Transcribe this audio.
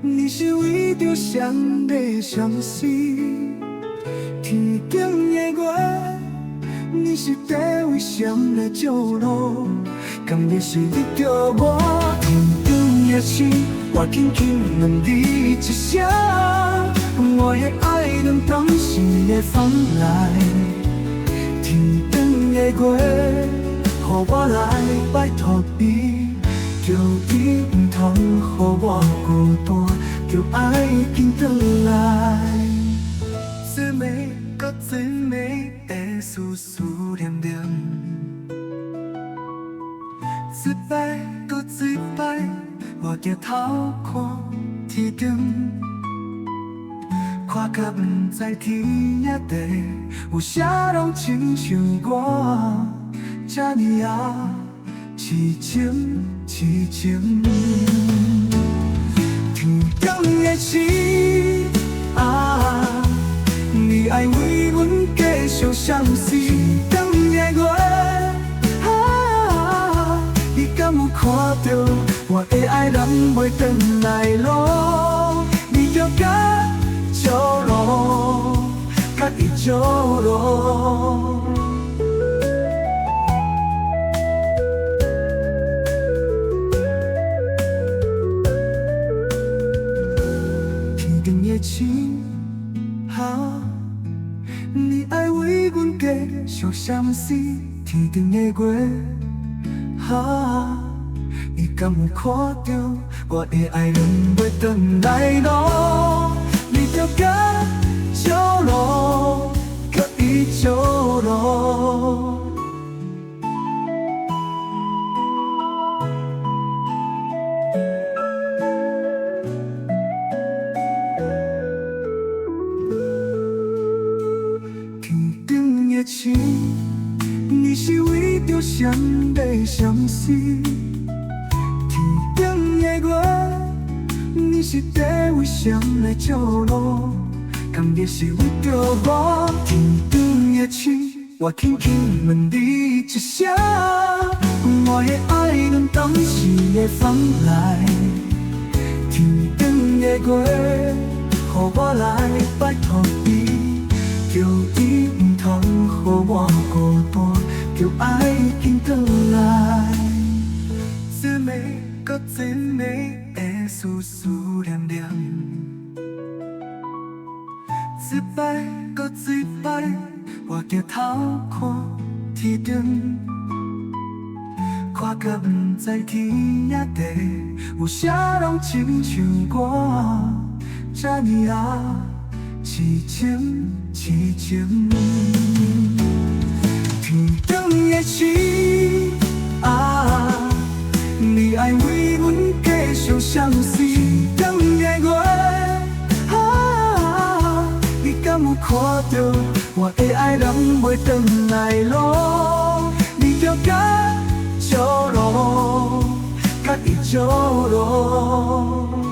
你是为着谁在相思？天顶的月，你是地为谁来照路？甘愿是你着我？天顶的星，我紧紧问你一声，我的爱能当时会放来？天顶的月，予我来拜托你，叫你唔通予我孤单，叫爱紧转来。最美搁最美的思思念念，一摆搁一摆，我抬头看天顶，看甲不知天也地，有啥拢亲像我，这呢啊痴情痴情。天顶的星啊，你爱为阮继续相思。天顶的月啊，你敢有看到我的爱人袂转来路？你着甲照路，甲伊照路。天顶的星啊，你爱为阮继续相思。天顶的月啊，你敢有看到我的爱人袂转来路？你着甲照路，甲伊照路。天顶的星，你是为着谁在相思？天顶的月，你是地为谁来照路？甘愿是为着我？天顶的星，我轻轻问你一声，我的爱能当时会放来？天顶的月，予我来拜托你，叫伊唔通予我孤单，叫爱紧转来。最美搁最美的思思念念，一摆搁一摆，我抬头看天顶，看甲不知天也地，有啥拢亲像我，这呢啊痴情痴情。天顶的星啊，你爱为阮继续相思。天顶的月啊，你敢有看到我的爱人袂转来路？你着甲照路，甲伊照路。